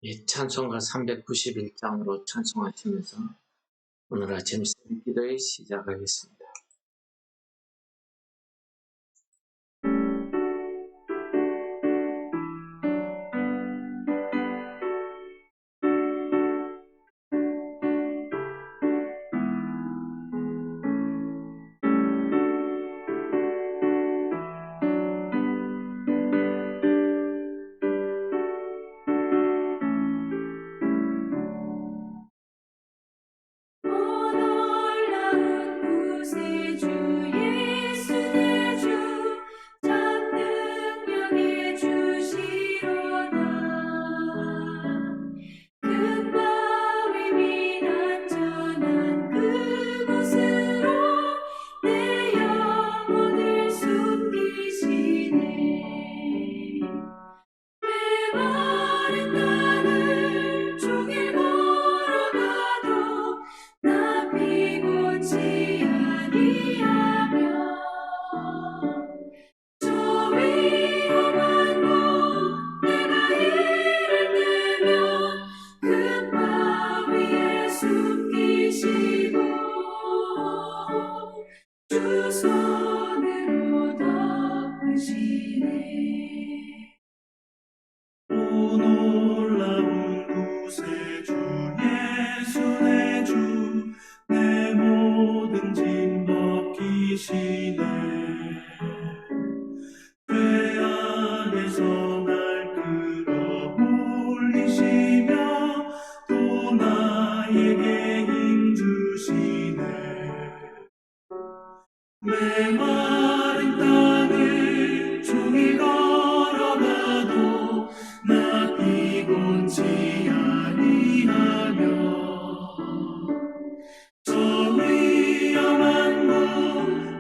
이 찬송가 391장으로 찬송하시면서 오늘 아침 새벽 기도에 시작하겠습니다. 메마른 땅을 종일 걸어가도 나 피곤치 아니하며 저 위험한 곳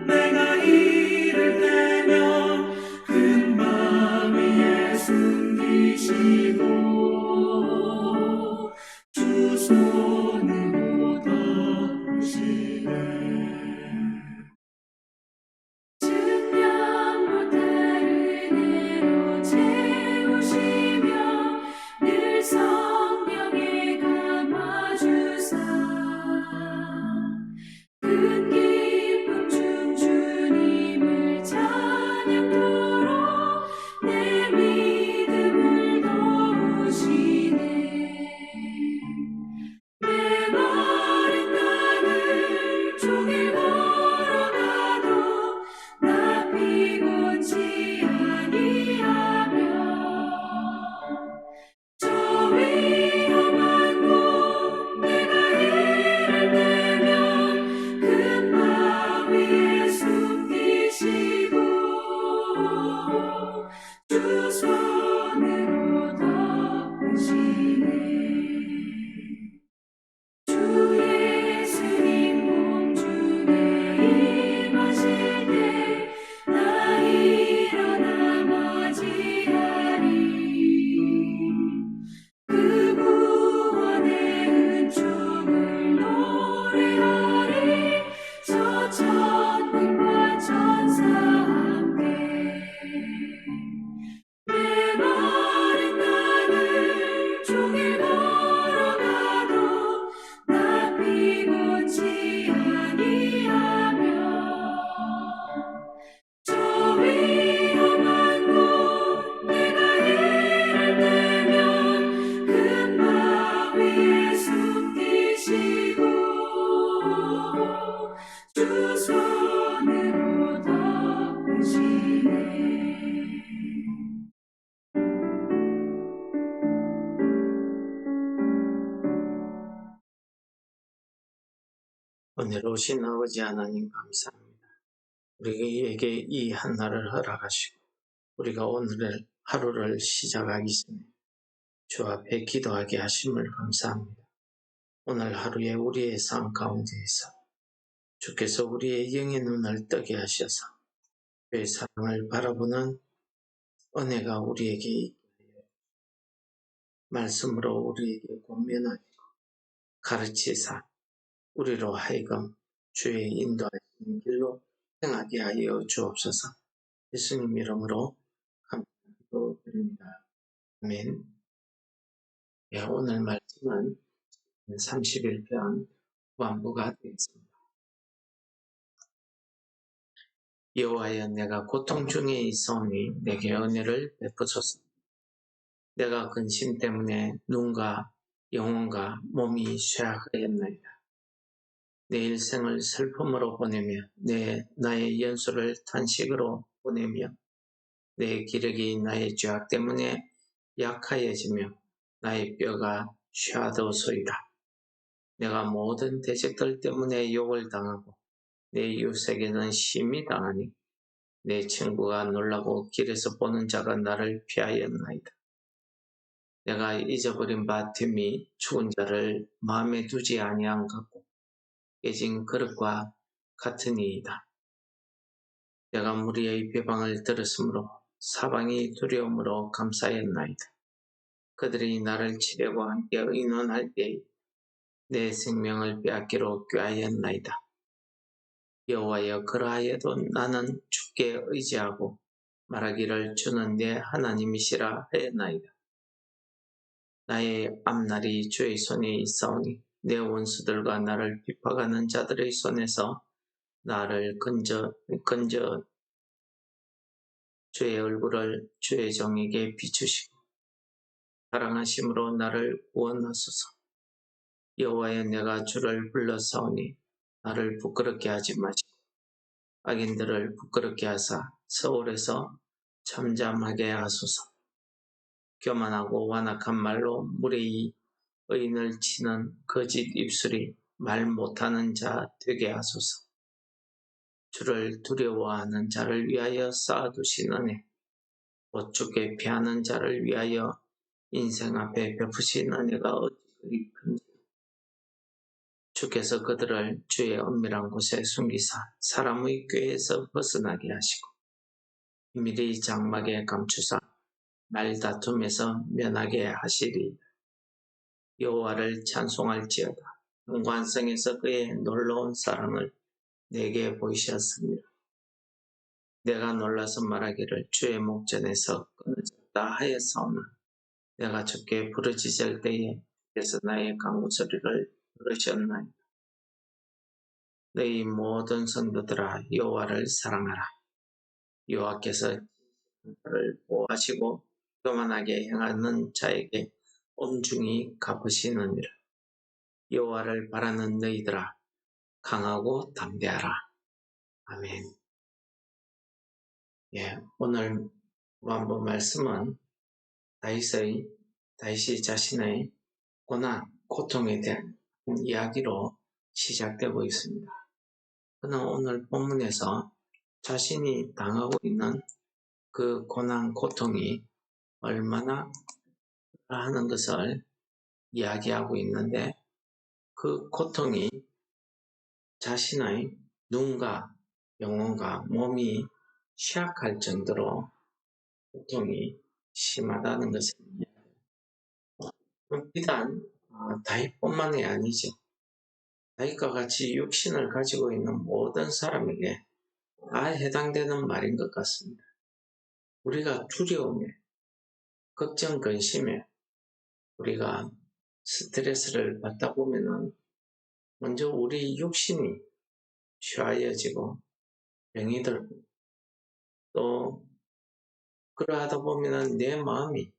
내가 이를 때면 큰 바 위에 숨기시고 주 손으로 덮으시네. 은혜로우신 아버지 하나님 감사합니다. 우리에게 이 한날을 허락하시고 우리가 오늘 하루를 시작하기 전에 주 앞에 기도하게 하심을 감사합니다. 오늘 하루에 우리의 삶 가운데에서 주께서 우리의 영의 눈을 뜨게 하셔서 주의 사랑을 바라보는 은혜가 우리에게 있게 하여 말씀으로 우리에게 권면하시고 가르치사 우리로 하여금 주의 인도하시는 길로 행하게 하여 주옵소서. 예수님 이름으로 감사드립니다. 아멘. 오늘 말씀은 31편 후반부가 되겠습니다. 여호와여, 내가 고통 중에 있사오니 내게 은혜를 베푸소서. 내가 근심 때문에 눈과 영혼과 몸이 쇠약하였나이다. 내 일생을 슬픔으로 보내며 나의 연수를 탄식으로 보내며 내 기력이 나의 죄악 때문에 약하여지며 나의 뼈가 쇠하도소이다. 내가 모든 대적들 때문에 욕을 당하고 내 이웃에게는 심히 당하니 내 친구가 놀라고 길에서 보는 자가 나를 피하였나이다. 내가 잊어버린 바 됨이 죽은 자를 마음에 두지 아니한 같고 깨진 그릇과 같으니이다. 내가 무리의 비방을 들었으므로 사방이 두려움으로 감싸였나이다. 그들이 나를 치려고 함께 의논할 때에 내 생명을 빼앗기로 꾀하였나이다. 여호와여, 그러하여도 나는 주께 의지하고 말하기를 주는 내 하나님이시라 하였나이다. 나의 앞날이 주의 손에 있사오니 내 원수들과 나를 비박하는 자들의 손에서 나를 건져 주의 얼굴을 주의 종에게 비추시고 사랑하심으로 나를 구원하소서. 여호와여, 내가 주를 불러사오니 나를 부끄럽게 하지 마시고 악인들을 부끄럽게 하사 서울에서 잠잠하게 하소서. 교만하고 완악한 말로 무례히 의인을 치는 거짓 입술이 말 못하는 자 되게 하소서. 주를 두려워하는 자를 위하여 쌓아두신 은혜, 곧 주께 피하는 자를 위하여 인생 앞에 베푸신 은혜가 어찌 그리 큰지. 주께서 그들을 주의 은밀한 곳에 숨기사 사람의 꾀에서 벗어나게 하시고 비밀의 장막에 감추사 말다툼에서 면하게 하시리. 여호와를 찬송할지어다. 영광성에서 그의 놀라운 사랑을 내게 보이셨습니다. 내가 놀라서 말하기를 주의 목전에서 끊어졌다 하였사오나 내가 주께 부르짖을 때에 주께서 나의 간구소리를 들으셨나이다. 너희 모든 성도들아, 여호와를 사랑하라. 여호와께서 그를 보호하시고 교만하게 행하는 자에게 엄중히 갚으시느니라. 여호와를 바라는 너희들아, 강하고 담대하라. 아멘. 오늘 후반부 말씀은 다윗이 자신의 고난, 고통에 대한 이야기로 시작되고 있습니다. 그는 오늘 본문에서 자신이 당하고 있는 그 고난, 고통이 얼마나 하는 것을 이야기하고 있는데 그 고통이 자신의 눈과 영혼과 몸이 취약할 정도로 고통이 심하다는 것을 비단 다윗뿐만이 아니죠. 다윗과 같이 육신을 가지고 있는 모든 사람에게 다 해당되는 말인 것 같습니다. 우리가 두려움에, 걱정, 근심에 우리가 스트레스를 받다 보면은 먼저 우리 육신이 취하여지고 병이 들고 또 그러하다 보면은 내 마음이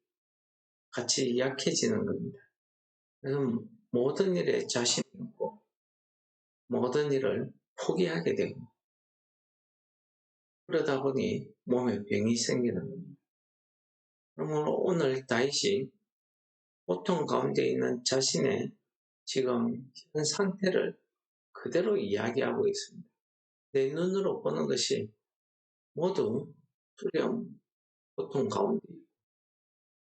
같이 약해지는 겁니다. 그래서 모든 일에 자신이 없고 모든 일을 포기하게 되고 그러다 보니 몸에 병이 생기는 겁니다. 그러므로 오늘 다윗이 고통 가운데 있는 자신의 지금 현 상태를 그대로 이야기하고 있습니다. 내 눈으로 보는 것이 모두 두려움, 고통 가운데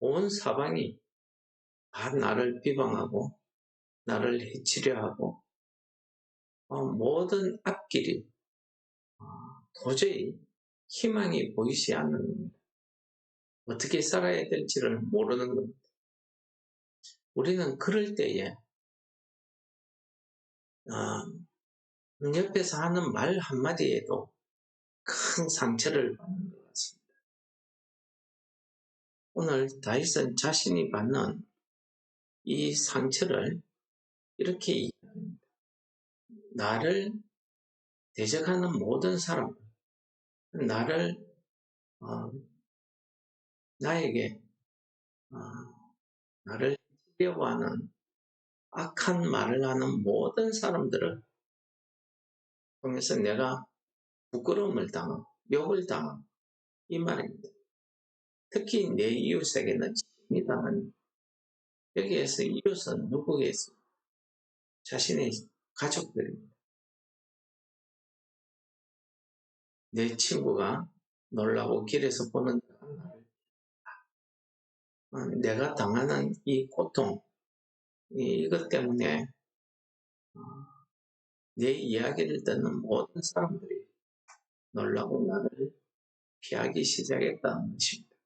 온 사방이 다 나를 비방하고 나를 해치려 하고 모든 앞길이 도저히 희망이 보이지 않는 겁니다. 어떻게 살아야 될지를 모르는 겁니다. 우리는 그럴 때에 옆에서 하는 말 한마디에도 큰 상처를 받는 것 같습니다. 오늘 다윗은 자신이 받는 이 상처를 이렇게 이야기합니다. 나를 대적하는 모든 사람들, 나를 나에게 나를 치려고하는 악한 말을 하는 모든 사람들을 통해서 내가 부끄러움을 당하고 욕을 당하고 이 말입니다. 특히 내 이웃에게는 침이 당합니다. 여기에서 이웃은 누구겠습니까? 자신의 가족들입니다. 내 친구가 놀라고 길에서 보는 내가 당하는 이 고통, 이것 때문에 내 이야기를 듣는 모든 사람들이 놀라고 나를 피하기 시작했다는 것입니다.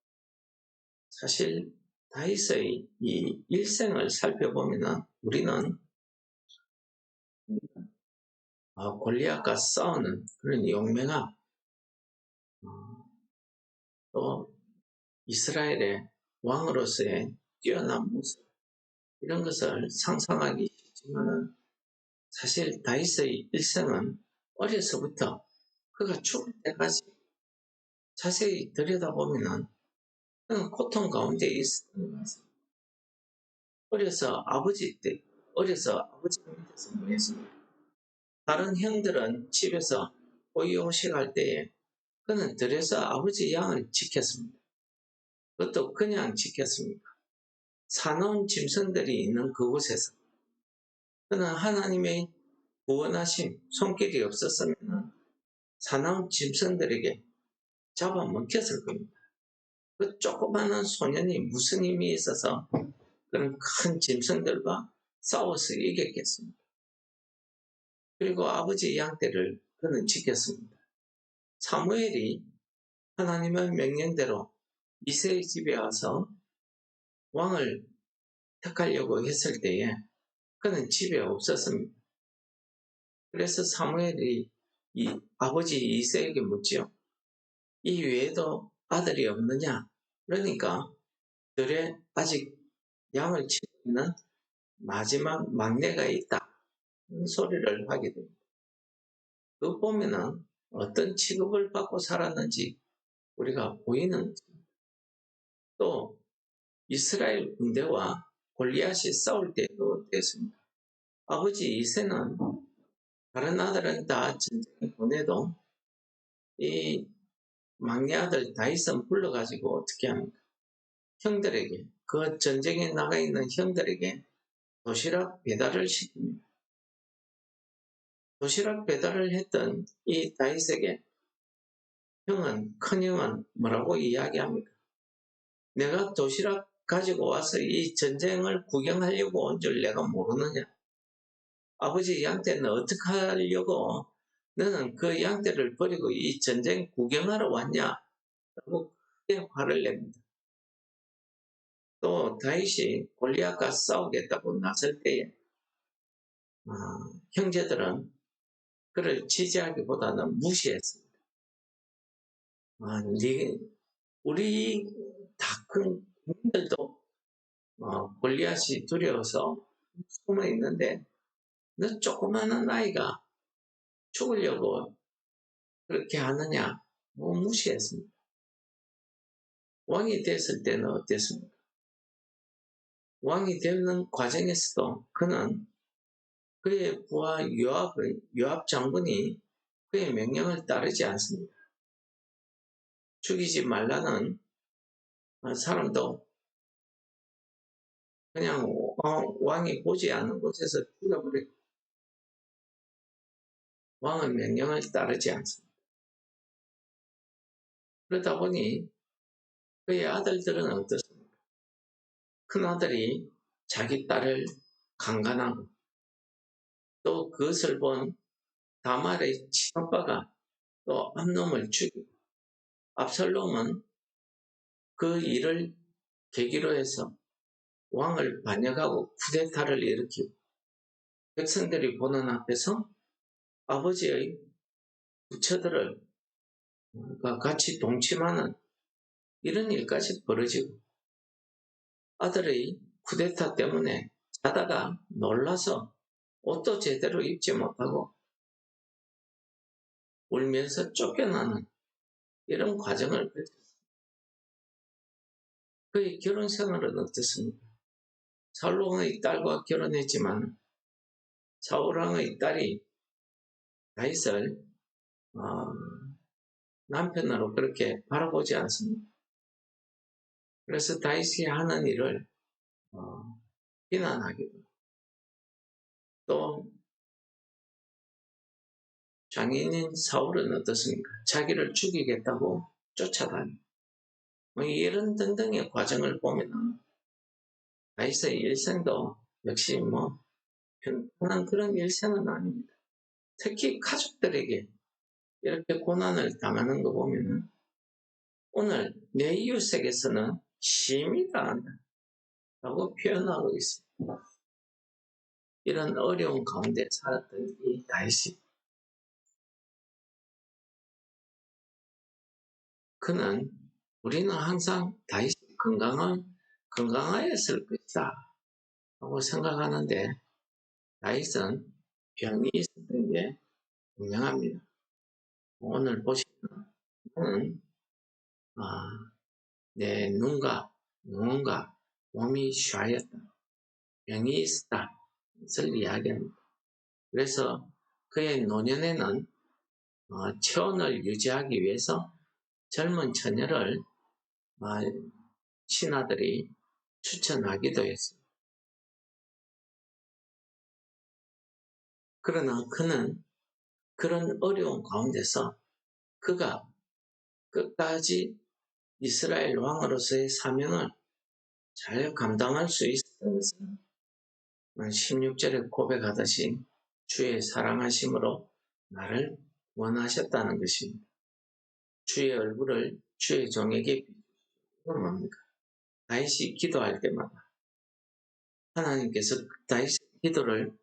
사실 다윗의 이 일생을 살펴보면 우리는 골리앗과 싸우는 그런 용맹함, 또 이스라엘의 왕으로서의 뛰어난 모습, 이런 것을 상상하기 쉽지만 사실 다윗의 일생은 어려서부터 그가 죽을 때까지 자세히 들여다보면 그는 고통 가운데 있었던 것 같습니다. 어려서 아버지 밑에서 뭐했습니까? 다른 형들은 집에서 호의호식할 때에 그는 들에서 아버지 양을 지켰습니다. 그것도 그냥 지켰습니까? 사나운 짐승들이 있는 그곳에서 그는 하나님의 구원하심 손길이 없었으면 사나운 짐승들에게 잡아먹혔을 겁니다. 그 조그마한 소년이 무슨 힘이 있어서 그런 큰 짐승들과 싸워서 이겼겠습니다. 그리고 아버지 양떼를 그는 지켰습니다. 사무엘이 하나님의 명령대로 이새의 집에 와서 왕을 택하려고 했을 때에 그는 집에 없었습니다. 그래서 사무엘이 이 아버지 이새에게 묻지요. 이 외에도 아들이 없느냐? 그러니까 들에 아직 양을 치고 있는 마지막 막내가 있다. 그런 소리를 하게 됩니다. 그거 보면은 어떤 취급을 받고 살았는지 우리가 보이는, 또 이스라엘 군대와 골리앗이 싸울 때도 됐습니다. 아버지 이새는 다른 아들은 다 전쟁에 보내도 이 막내 아들 다윗은 불러가지고 어떻게 합니까? 형들에게, 그 전쟁에 나가 있는 형들에게 도시락 배달을 시킵니다. 도시락 배달을 했던 이 다윗에게 큰 형은 뭐라고 이야기합니까? 내가 도시락 가지고 와서 이 전쟁을 구경하려고 온 줄 내가 모르느냐? 아버지 양떼는 어떻게 하려고 너는 그 양떼를 버리고 이 전쟁 구경하러 왔냐? 라고 크게 화를 냅니다. 또 다윗이 골리앗과 싸우겠다고 나설 때에 형제들은 그를 지지하기보다는 무시했습니다. 우리 다 큰 국민들도 골리앗이 두려워서 숨어 있는데 너 조그마한 아이가 죽으려고 그렇게 하느냐? 무시했습니다. 왕이 됐을 때는 어땠습니까? 왕이 되는 과정에서도 그는 그의 부하 요압 장군이 그의 명령을 따르지 않습니다. 죽이지 말라는 사람도 그냥 왕이 보지 않는 곳에서 죽여버리고 왕의 명령을 따르지 않습니다. 그러다 보니 그의 아들들은 어떻습니까? 큰 아들이 자기 딸을 강간하고 또 그것을 본 다말의 친오빠가 또 암놈을 죽이고 압살롬은 그 일을 계기로 해서 왕을 반역하고 쿠데타를 일으키고 백성들이 보는 앞에서 아버지의 부처들을 같이 동침하는 이런 일까지 벌어지고 아들의 쿠데타 때문에 자다가 놀라서 옷도 제대로 입지 못하고 울면서 쫓겨나는 이런 과정을 거쳤습니다. 그의 결혼 생활은 어떻습니까? 사울왕의 딸과 결혼했지만 사울왕의 딸이 다윗을 남편으로 그렇게 바라보지 않습니다. 그래서 다윗이 하는 일을 비난하기도, 또 장인인 사울은 어떻습니까? 자기를 죽이겠다고 쫓아다니고, 이런 등등의 과정을 보면 다윗의 일생도 역시 편안한 그런 일생은 아닙니다. 특히 가족들에게 이렇게 고난을 당하는 거 보면 오늘 내 이웃에게서는 심히 당한다 라고 표현하고 있습니다. 이런 어려운 가운데 살았던 이 다윗이, 그는 우리는 항상 다윗이 건강하였을 것이다 라고 생각하는데 다윗은 병이 있었던 게 분명합니다. 오늘 보시면 그는 내 눈과 몸이 쉬었다, 병이 있었다 것을 이야기합니다. 그래서 그의 노년에는 체온을 유지하기 위해서 젊은 처녀를 신하들이 추천하기도 했습니다. 그러나 그는 그런 어려운 가운데서 그가 끝까지 이스라엘 왕으로서의 사명을 잘 감당할 수 있었던 것은 16절에 고백하듯이 주의 사랑하심으로 나를 원하셨다는 것입니다. 주의 얼굴을 주의 종에게 비추는 뭡니까? 다윗이 기도할 때마다 하나님께서 다윗의 기도를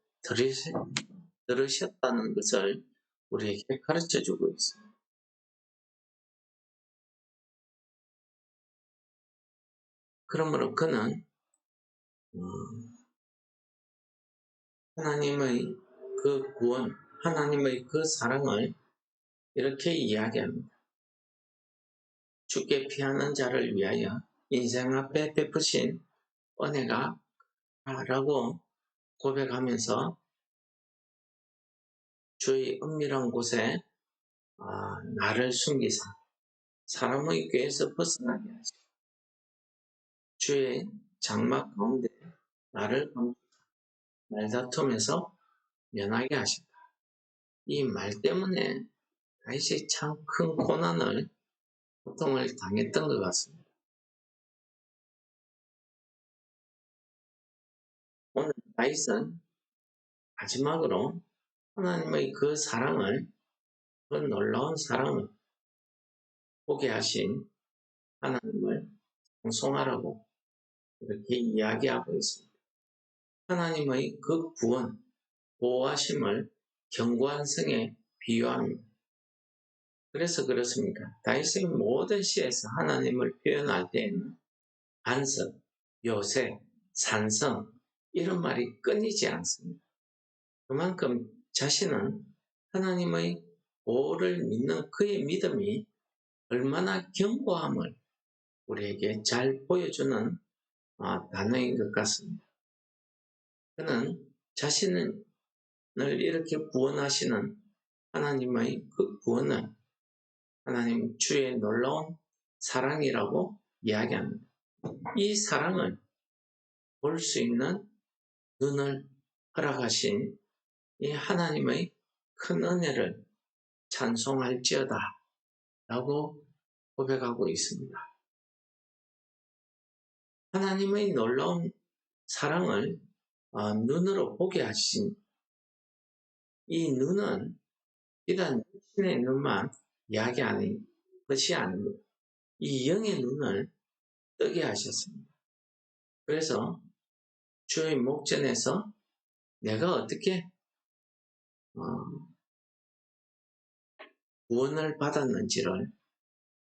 들으셨다는 것을 우리에게 가르쳐주고 있습니다. 그러므로 그는 하나님의 그 구원, 하나님의 그 사랑을 이렇게 이야기합니다. 주께 피하는 자를 위하여 인생 앞에 베푸신 은혜가 라고 고백하면서 주의 은밀한 곳에 나를 숨기사 사람의 꾀에서 벗어나게 하시고 주의 장막 가운데 나를 감추사 말다툼에서 면하게 하신다. 이 말 때문에 다윗이 참 큰 고난을, 고통을 당했던 것 같습니다. 오늘 다윗은 마지막으로 하나님의 그 사랑을, 그 놀라운 사랑을 보게 하신 하나님을 찬송하라고 이렇게 이야기하고 있습니다. 하나님의 그 구원, 보호하심을 견고한 성에 비유합니다. 그래서 그렇습니까? 다윗의 모든 시에서 하나님을 표현할 때에는 반석, 요새, 산성 이런 말이 끊이지 않습니다. 그만큼 자신은 하나님의 보호를 믿는 그의 믿음이 얼마나 견고함을 우리에게 잘 보여주는 단어인 것 같습니다. 그는 자신을 이렇게 구원하시는 하나님의 그 구원을 하나님 주의 놀라운 사랑이라고 이야기합니다. 이 사랑을 볼 수 있는 눈을 허락하신 이 하나님의 큰 은혜를 찬송할지어다 라고 고백하고 있습니다. 하나님의 놀라운 사랑을 눈으로 보게 하신 이 눈은 비단 신의 눈만 이야기하는 것이 아닙니다. 이 영의 눈을 뜨게 하셨습니다. 그래서 주의 목전에서 내가 어떻게 구원을 받았는지를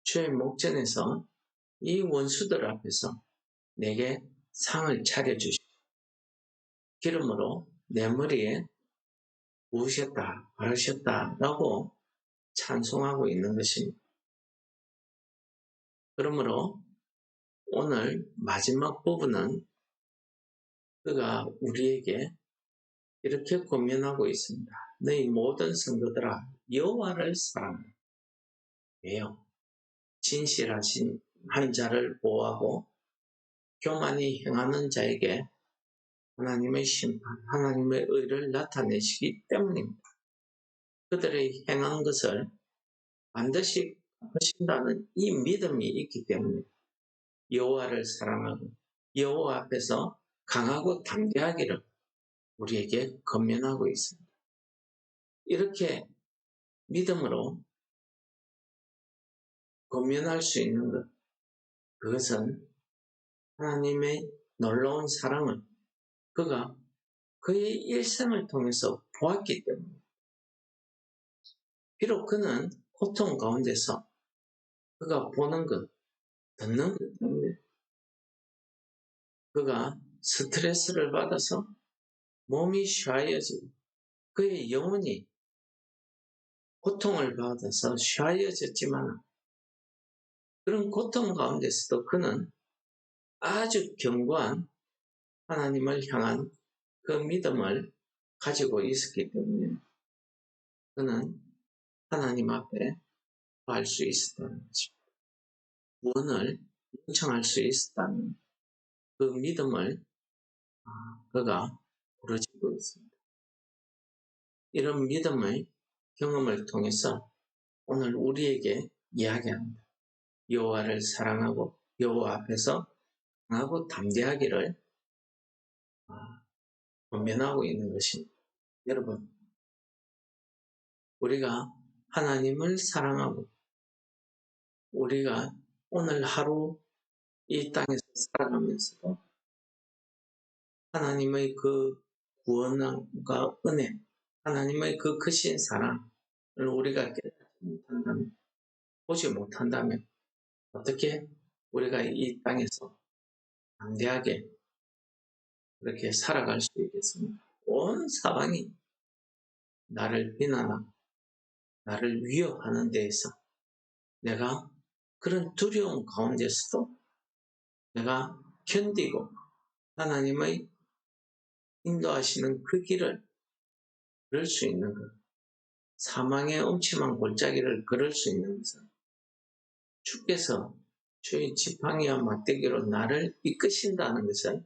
주의 목전에서 이 원수들 앞에서 내게 상을 차려주시고 기름으로 내 머리에 부으셨다, 바르셨다라고 찬송하고 있는 것입니다. 그러므로 오늘 마지막 부분은 그가 우리에게 이렇게 권면하고 있습니다. 너희 모든 성도들아 여호와를 사랑하라. 왜요? 진실하신 한 자를 보호하고 교만히 행하는 자에게 하나님의 심판, 하나님의 의를 나타내시기 때문입니다. 그들의 행한 것을 반드시 갚으신다는 이 믿음이 있기 때문에 여호와를 사랑하고 여호와 앞에서 강하고 담대하기를 우리에게 권면하고 있습니다. 이렇게 믿음으로 권면할 수 있는 것, 그것은 하나님의 놀라운 사랑을 그가 그의 일생을 통해서 보았기 때문에 비록 그는 고통 가운데서 그가 보는 것, 듣는 것 때문에 그가 스트레스를 받아서 몸이 쇠하여지고 그의 영혼이 고통을 받아서 쇠하여졌지만 그런 고통 가운데서도 그는 아주 견고한 하나님을 향한 그 믿음을 가지고 있었기 때문에 그는 하나님 앞에 구할 수 있었다는 것입니다. 구원을 요청할 수 있었다는 그 믿음을 그가 부르짖고 있습니다. 이런 믿음의 경험을 통해서 오늘 우리에게 이야기합니다. 여호와를 사랑하고 여호와 앞에서 강하고 담대하기를 권면하고 있는 것입니다. 여러분, 우리가 하나님을 사랑하고 우리가 오늘 하루 이 땅에서 살아가면서도 하나님의 그 구원과 은혜, 하나님의 그 크신 사랑을 우리가 깨닫지 못한다면, 보지 못한다면 어떻게 우리가 이 땅에서 담대하게 그렇게 살아갈 수 있겠습니까? 온 사방이 나를 비난하고 나를 위협하는 데에서 내가 그런 두려움 가운데서도 내가 견디고 하나님의 인도하시는 그 길을 걸을 수 있는 것, 사망의 음침한 골짜기를 걸을 수 있는 것은 주께서 주의 지팡이와 막대기로 나를 이끄신다는 것을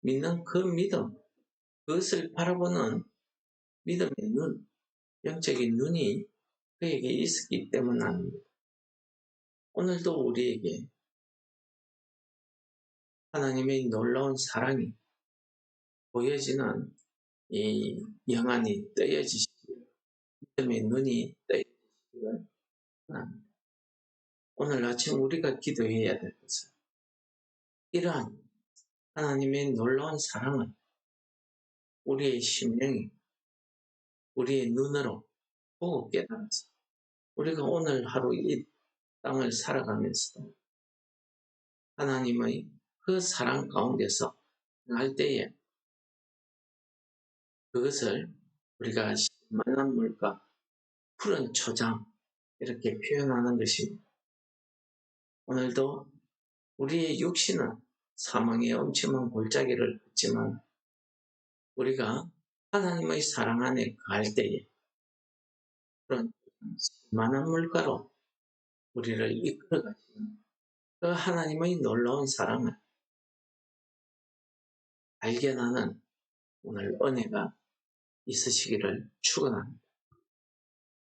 믿는 그 믿음, 그것을 바라보는 믿음의 눈, 영적인 눈이 그에게 있었기 때문 아닙니다. 오늘도 우리에게 하나님의 놀라운 사랑이 보여지는 이 영안이 뜨여지시기를, 믿음의 눈이 뜨여지시기를 바랍니다. 오늘 아침 우리가 기도해야 될 것은 이러한 하나님의 놀라운 사랑을 우리의 심령이, 우리의 눈으로 보고 깨달아서 우리가 오늘 하루 이 땅을 살아가면서도 하나님의 그 사랑 가운데서 할 때에 그것을 우리가 만한 물과 푸른 초장 이렇게 표현하는 것입니다. 오늘도 우리의 육신은 사망의 엄침한 골짜기를 걷지만 우리가 하나님의 사랑 안에 갈 때에 그런 많은 물가로 우리를 이끌어 가시는 그 하나님의 놀라운 사랑을 발견하는 오늘 은혜가 있으시기를 축원합니다.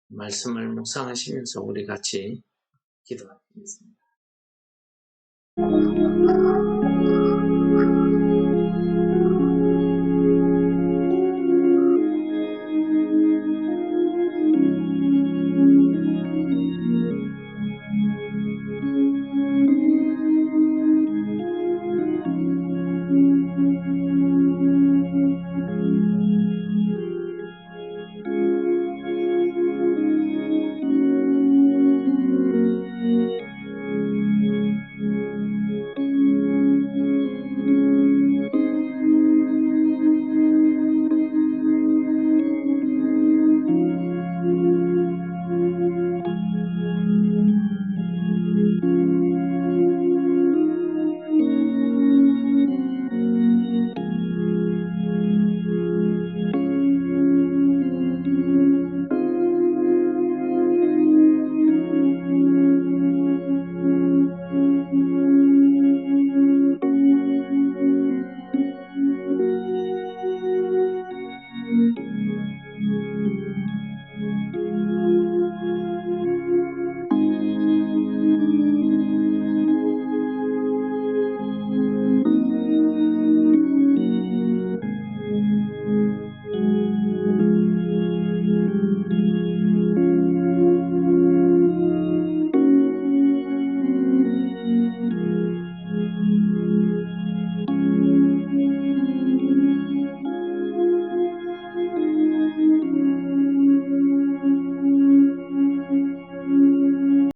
말씀을 묵상하시면서 우리 같이 기도하겠습니다.